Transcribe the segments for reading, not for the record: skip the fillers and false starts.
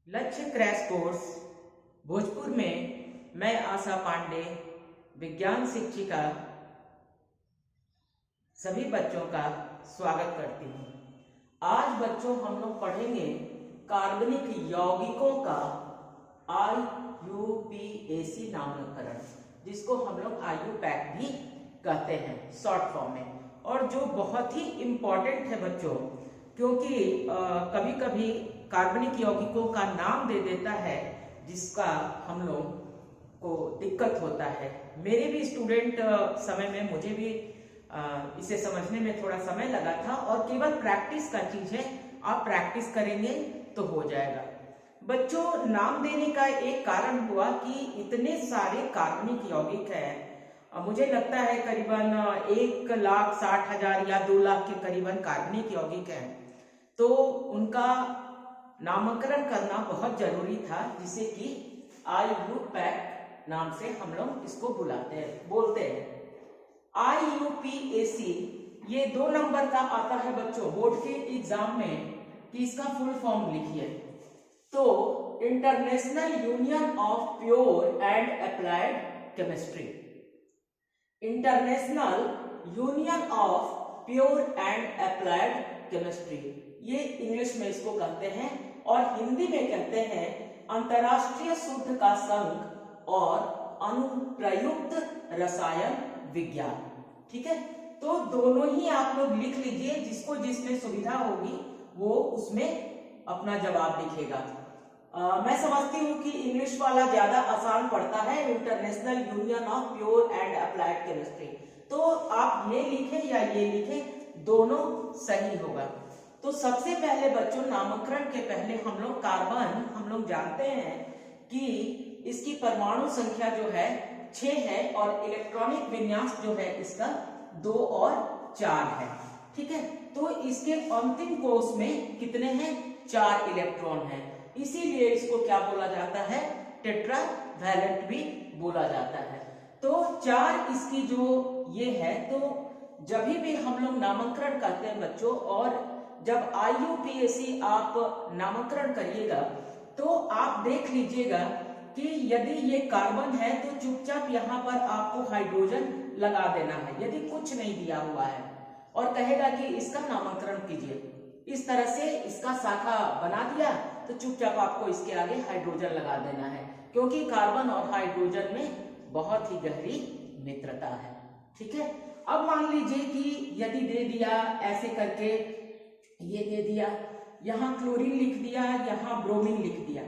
लक्ष्य crash course Bhojpur में मैं आशा पांडे विज्ञान शिक्षिका सभी बच्चों का स्वागत करती हूँ। आज बच्चों हम लोग पढ़ेंगे कार्बनिक यौगिकों का IUPAC नामकरण, जिसको हम लोग IUPAC भी कहते हैं शॉर्ट फॉर्म में, और जो बहुत ही इम्पोर्टेंट है बच्चों, क्योंकि कभी कभी कार्बनिक यौगिकों का नाम दे देता है जिसका हम लोग को दिक्कत होता है। मेरे भी स्टूडेंट समय में मुझे भी इसे समझने में थोड़ा समय लगा था, और केवल प्रैक्टिस का चीज है, आप प्रैक्टिस करेंगे तो हो जाएगा। बच्चों, नाम देने का एक कारण हुआ कि इतने सारे कार्बनिक यौगिक हैं, मुझे लगता है करीबन 1,60,000 या 2 लाख के करीबन कार्बनिक यौगिक हैं, तो उनका नामकरण करना बहुत जरूरी था, जिसे कि IUPAC नाम से हम लोग इसको बोलते हैं। IUPAC ये 2 नंबर का आता है बच्चों बोर्ड के एग्जाम में कि इसका फुल फॉर्म लिखिए। तो international union of pure and applied chemistry, international union of pure and applied chemistry, ये इंग्लिश में इसको कहते हैं, और हिंदी में कहते हैं अंतरराष्ट्रीय शुद्ध का संघ और अनुप्रयुक्त रसायन विज्ञान। ठीक है, तो दोनों ही आप लोग लिख लीजिए, जिसको जिसमें सुविधा होगी वो उसमें अपना जवाब लिखेगा। मैं समझती हूँ कि इंग्लिश वाला ज्यादा आसान पड़ता है, international union of pure and applied chemistry, तो आप ये लिखें या ये लिखें, दोनों सही होगा। तो सबसे पहले बच्चों, नामकरण के पहले हम लोग कार्बन, हम लोग जानते हैं कि इसकी परमाणु संख्या जो है 6 है, और इलेक्ट्रॉनिक विन्यास जो है इसका 2 और 4 है। ठीक है, तो इसके अंतिम कोष में कितने हैं? 4 इलेक्ट्रॉन हैं, इसीलिए इसको क्या बोला जाता है? टेट्रावैलेंट भी बोला जाता है। तो 4 इसकी जो ये है, तो जब भी हम लोग नामकरण करते हैं बच्चों, और जब IUPAC आप नामकरण करिएगा तो आप देख लीजिएगा कि यदि ये कार्बन है तो चुपचाप यहाँ पर आपको हाइड्रोजन लगा देना है, यदि कुछ नहीं दिया हुआ है, और कहेगा कि इसका नामकरण कीजिए। इस तरह से इसका शाखा बना दिया तो चुपचाप आपको इसके आगे हाइड्रोजन लगा देना है, क्योंकि कार्बन और हाइड्रोजन में बहुत ही गहरी मित्रता है। ठीक है, अब मान लीजिए कि यदि दे दिया ऐसे करके, ये दे दिया, यहाँ क्लोरीन लिख दिया, यहाँ ब्रोमीन लिख दिया,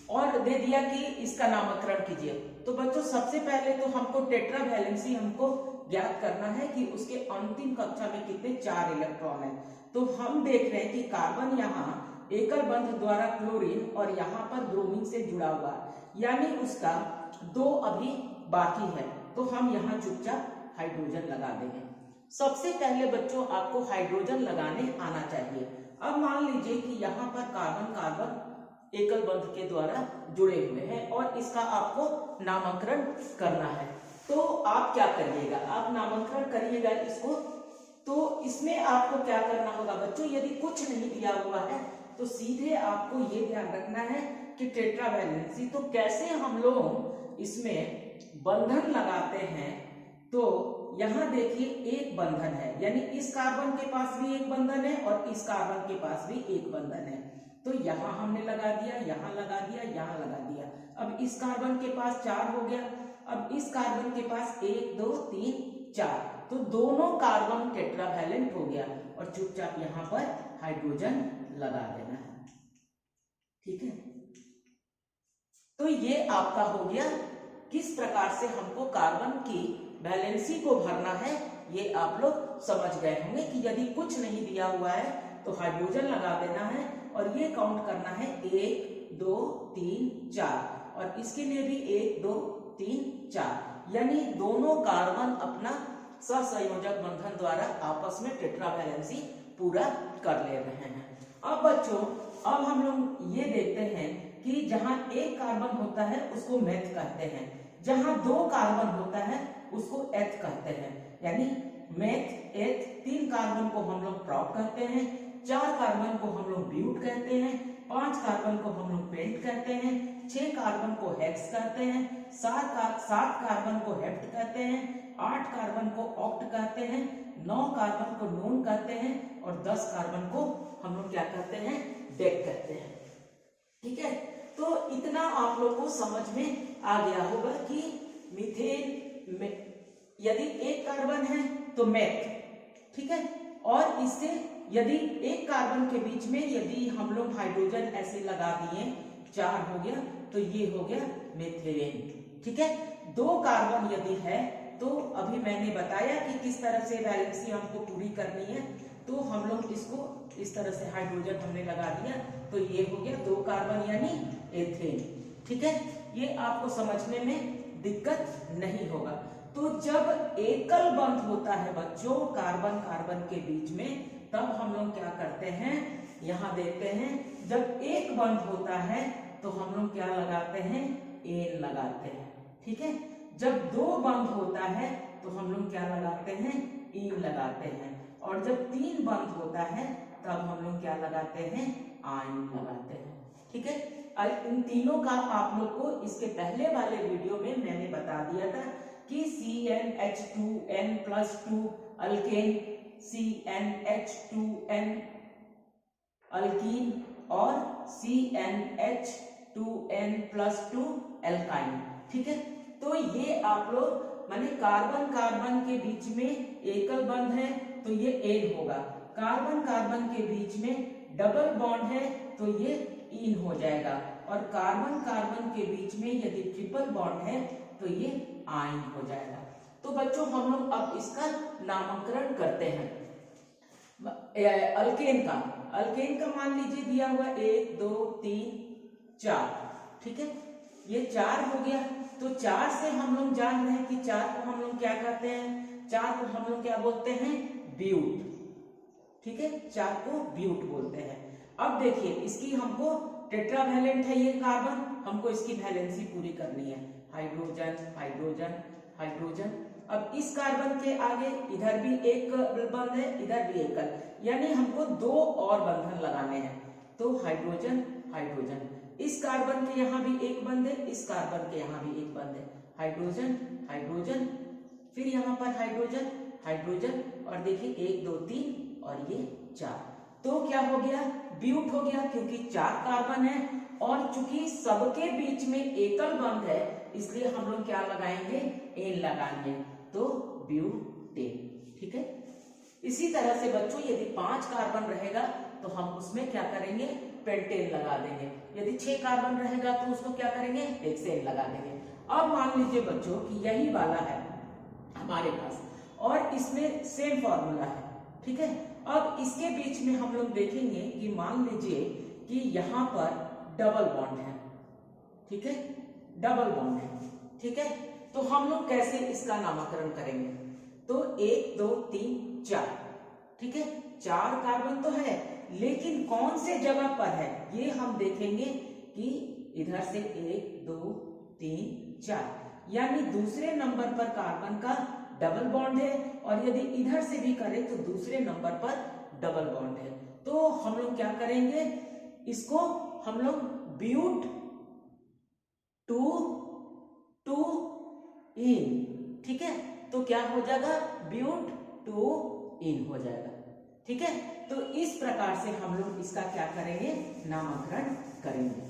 और दे दिया कि इसका नामकरण कीजिए, तो बच्चों सबसे पहले तो हमको टेट्रावैलेंसी हमको ज्ञात करना है कि उसके अंतिम कक्षा में कितने 4 इलेक्ट्रॉन है। तो हम देख रहे हैं कि कार्बन यहाँ एकल बंध द्वारा क्लोरीन और यहाँ पर ब्रोमीन से जुड़ा हुआ है, यानी उसका 2 अभी बाकी है, तो हम यहाँ चुपचाप हाइड्रोजन लगा देंगे। सबसे पहले बच्चों आपको हाइड्रोजन लगाने आना चाहिए। अब मान लीजिए कि यहाँ पर कार्बन कार्बन एकल बंध के द्वारा जुड़े हुए हैं, और इसका आपको नामकरण करना है, तो आप क्या करिएगा? आप नामकरण करिएगा इसको। तो इसमें आपको क्या करना होगा बच्चों? यदि कुछ नहीं दिया हुआ है तो सीधे आपको ये ध्यान रखना है कि टेट्रावैलेंसी, तो कैसे हम लोग इसमें बंधन लगाते हैं। तो यहाँ देखिए एक बंधन है, यानी इस कार्बन के पास भी एक बंधन है और इस कार्बन के पास भी एक बंधन है, तो यहाँ हमने लगा दिया, यहाँ लगा दिया, यहाँ लगा दिया। अब इस कार्बन के पास 4 हो गया, अब इस कार्बन के पास 1 2 3 4, तो दोनों कार्बन टेट्रावैलेंट हो गया, और चुपचाप यहाँ पर हाइड्रोजन लगा देना है। ठीक है, तो ये आपका हो गया किस प्रकार से हमको कार्बन की वैलेंसी को भरना है, ये आप लोग समझ गए होंगे कि यदि कुछ नहीं दिया हुआ है तो हाइड्रोजन लगा देना है, और ये काउंट करना है 1 2 3 4, और इसके लिए भी 1 2 3 4, यानी दोनों कार्बन अपना सहसंयोजक बंधन द्वारा आपस में टेट्रावैलेंसी पूरा कर ले रहे हैं। अब बच्चों, अब हम लोग ये देखते हैं कि जहां एक कार्बन होता है उसको मेथ कहते हैं, जहां 2 कार्बन होता है उसको एथ कहते हैं, यानी मेथ एथ 3 कार्बन को हम लोग प्रॉप कहते हैं, 4 कार्बन को हम लोग ब्यूट कहते हैं, 5 कार्बन को हम लोग पेंट कहते हैं, 6 कार्बन को हेक्स कहते हैं, 7 कार्बन को हेप्ट कहते हैं, 8 कार्बन को ऑक्ट कहते हैं, 9 कार्बन को नोन कहते हैं और 10 कार्बन को हम लोग क्या कहते हैं, डेक कहते हैं। ठीक है, तो इतना आप लोग को समझ में आ गया होगा कि मीथेन में यदि एक कार्बन है तो मेथ, ठीक है, और इससे यदि एक कार्बन के बीच में यदि हम लोग हाइड्रोजन ऐसे लगा दिए 4 हो गया तो ये हो गया मेथिलीन। ठीक है, 2 कार्बन यदि है तो अभी मैंने बताया कि किस तरह से वैलेंसी हमको पूरी करनी है, तो हम लोग इसको इस तरह से हाइड्रोजन हमने लगा दिया तो ये हो गया 2 कार्बन यानी एथेन। ठीक है, ये आपको समझने में दिक्कत नहीं होगा। तो जब एकल बंध होता है बच्चों कार्बन कार्बन के बीच में, तब हम लोग क्या करते हैं, यहाँ देखते हैं, जब एक बंध होता है तो हम लोग क्या लगाते हैं, एन लगाते हैं। ठीक है, जब 2 बंध होता है तो हम लोग क्या लगाते हैं, इन लगाते हैं, और जब 3 बंध होता है तब हम लोग क्या लगाते हैं, आइन लगाते हैं। ठीक है, इन तीनों का आप लोग को इसके पहले वाले वीडियो में मैंने बता दिया था कि CnH2n+2 अल्केन, CnH2n अल्कीन और CnH2n+2 एल्काइन। ठीक है, तो ये आप लोग माने कार्बन कार्बन के बीच में एकल बंध है तो ये एन होगा, कार्बन कार्बन के बीच में डबल बॉन्ड है तो ये इन हो जाएगा, और कार्बन कार्बन के बीच में यदि ट्रिपल बॉन्ड है तो ये आइन हो जाएगा। तो बच्चों हम लोग अब इसका नामकरण करते हैं। अल्केन का मान लीजिए दिया हुआ 1 2 3 4। ठीक है, ये 4 हो गया, तो 4 से हम लोग जान रहे हैं कि 4 को हम लोग क्या कहते हैं, 4 को हम लोग क्या बोलते हैं, ब्यूट। ठीक है, 4 को ब्यूट बोलते हैं। अब देखिए इसकी हमको टेट्रावैलेंट है ये कार्बन, हमको इसकी वैलेंसी पूरी करनी है, हाइड्रोजन हाइड्रोजन हाइड्रोजन। अब इस कार्बन के आगे इधर भी एक बंध है, इधर भी एक, यानी हमको 2 और बंधन लगाने हैं, तो हाइड्रोजन हाइड्रोजन। इस कार्बन के यहाँ भी एक बंध है, इस कार्बन के यहाँ भी एक बंध है, हाइड्रोजन हाइड्रोजन, फिर यहाँ पर हाइड्रोजन हाइड्रोजन, और देखिए 1 2 3 और ये 4। तो क्या हो गया, ब्यूट हो गया, क्योंकि 4 कार्बन है और चूंकि सबके बीच में एकल बंध है इसलिए हम लोग क्या लगाएंगे, एन लगाएंगे, तो ब्यूटेन। ठीक है, इसी तरह से बच्चों यदि 5 कार्बन रहेगा तो हम उसमें क्या करेंगे, पेंटेन लगा देंगे, यदि 6 कार्बन रहेगा तो उसको क्या करेंगे, हेक्सेन लगा देंगे। अब मान लीजिए बच्चों कि यही वाला है हमारे पास और इसमें सेम फॉर्मूला है। ठीक है, अब इसके बीच में हम लोग देखेंगे कि मान लीजिए कि यहाँ पर डबल बॉन्ड है। ठीक है, डबल बॉन्ड है। ठीक है, तो हम लोग कैसे इसका नामकरण करेंगे, तो 1 2 3 4। ठीक है, 4 कार्बन तो है लेकिन कौन से जगह पर है ये हम देखेंगे कि इधर से 1 2 3 4, यानी दूसरे नंबर पर कार्बन का डबल बॉन्ड है, और यदि इधर से भी करें तो दूसरे नंबर पर डबल बॉन्ड है। तो हम लोग क्या करेंगे, इसको हम लोग ब्यूट टू टू इन। ठीक है, तो क्या हो जाएगा, ब्यूट टू इन हो जाएगा। ठीक है, तो इस प्रकार से हम लोग इसका क्या करेंगे, नामकरण करेंगे।